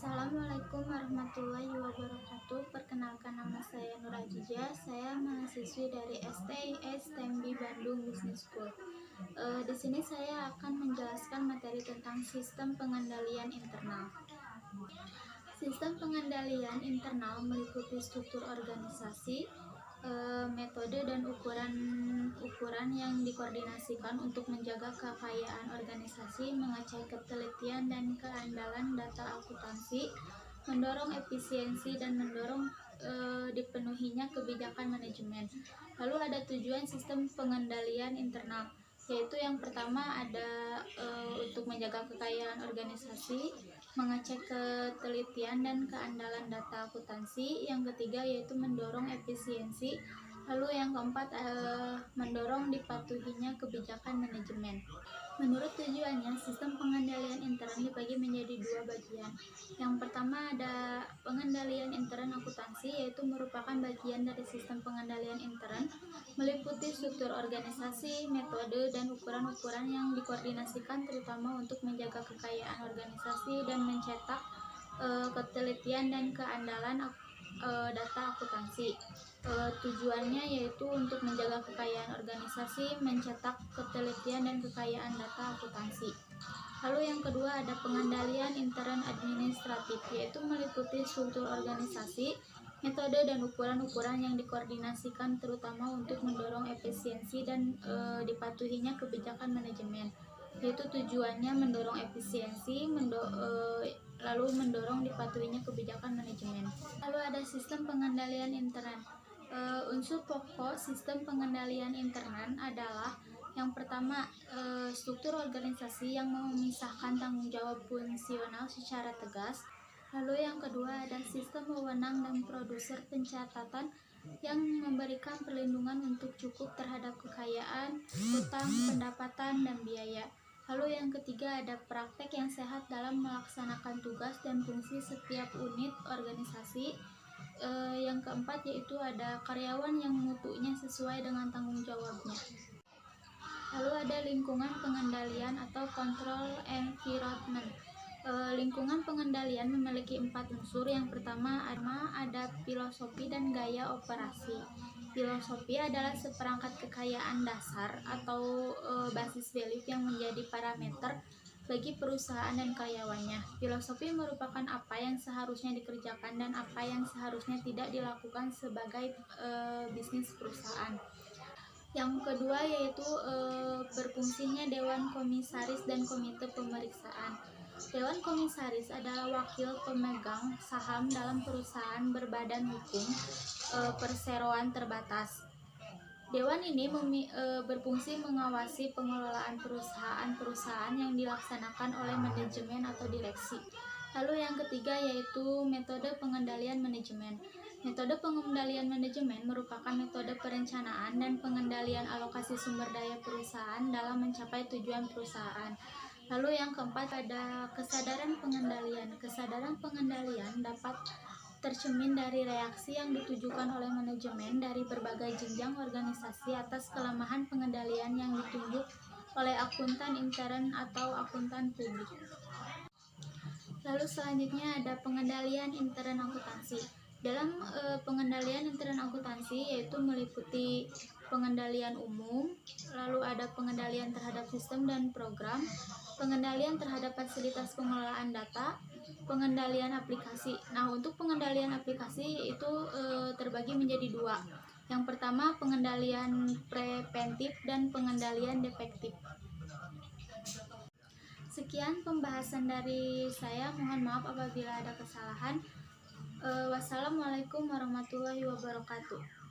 Assalamualaikum warahmatullahi wabarakatuh. Perkenalkan, nama saya Nur Ajijah. Saya mahasiswi dari STIS Tembi Bandung Business School. Di sini saya akan menjelaskan materi tentang sistem pengendalian internal. Sistem pengendalian internal meliputi struktur organisasi, metode dan ukuran yang dikoordinasikan untuk menjaga kekayaan organisasi, mengecek ketelitian dan keandalan data akuntansi, mendorong efisiensi dan mendorong dipenuhinya kebijakan manajemen. Lalu ada tujuan sistem pengendalian internal, yaitu yang pertama ada untuk menjaga kekayaan organisasi, mengecek ketelitian dan keandalan data akuntansi. Yang ketiga yaitu mendorong efisiensi. Lalu yang keempat mendorong dipatuhinya kebijakan manajemen. Menurut tujuannya, sistem pengendalian intern dibagi menjadi dua bagian. Yang pertama ada pengendalian intern akuntansi, yaitu merupakan bagian dari sistem pengendalian intern, meliputi struktur organisasi, metode, dan ukuran-ukuran yang dikoordinasikan terutama untuk menjaga kekayaan organisasi dan mencetak ketelitian dan keandalan data akuntansi. Tujuannya yaitu untuk menjaga kekayaan organisasi, mencetak ketelitian dan kekayaan data akuntansi. Lalu yang kedua ada pengendalian intern administratif, yaitu meliputi struktur organisasi, metode dan ukuran-ukuran yang dikoordinasikan terutama untuk mendorong efisiensi dan dipatuhinya kebijakan manajemen. Yaitu tujuannya mendorong efisiensi, lalu mendorong dipatuhinya kebijakan manajemen. Lalu ada sistem pengendalian intern. Unsur pokok sistem pengendalian intern adalah yang pertama struktur organisasi yang memisahkan tanggung jawab fungsional secara tegas. Lalu yang kedua ada sistem wewenang dan produser pencatatan yang memberikan perlindungan untuk cukup terhadap kekayaan, utang, pendapatan, dan biaya. Lalu yang ketiga ada praktek yang sehat dalam melaksanakan tugas dan fungsi setiap unit organisasi. Yang keempat yaitu ada karyawan yang mutunya sesuai dengan tanggung jawabnya. Lalu ada lingkungan pengendalian atau control environment. Lingkungan pengendalian memiliki 4 unsur. Yang pertama ada filosofi dan gaya operasi. Filosofi adalah seperangkat kekayaan dasar atau basis belief yang menjadi parameter bagi perusahaan dan karyawannya. Filosofi merupakan apa yang seharusnya dikerjakan dan apa yang seharusnya tidak dilakukan sebagai bisnis perusahaan. Yang kedua yaitu berfungsinya Dewan Komisaris dan Komite Pemeriksaan. Dewan Komisaris adalah wakil pemegang saham dalam perusahaan berbadan hukum perseroan terbatas. Dewan ini berfungsi mengawasi pengelolaan perusahaan-perusahaan yang dilaksanakan oleh manajemen atau direksi. Lalu yang ketiga yaitu metode pengendalian manajemen. Metode pengendalian manajemen merupakan metode perencanaan dan pengendalian alokasi sumber daya perusahaan dalam mencapai tujuan perusahaan. Lalu yang keempat ada kesadaran pengendalian. Kesadaran pengendalian dapat tercermin dari reaksi yang ditujukan oleh manajemen dari berbagai jenjang organisasi atas kelemahan pengendalian yang ditunjuk oleh akuntan intern atau akuntan publik. Lalu selanjutnya ada pengendalian intern akuntansi. Dalam pengendalian intern akuntansi yaitu meliputi pengendalian umum, lalu ada pengendalian terhadap sistem dan program, pengendalian terhadap fasilitas pengelolaan data, pengendalian aplikasi. Nah, untuk pengendalian aplikasi itu terbagi menjadi dua. Yang pertama pengendalian preventif dan pengendalian defektif. Sekian pembahasan dari saya, mohon maaf apabila ada kesalahan. Wassalamualaikum warahmatullahi wabarakatuh.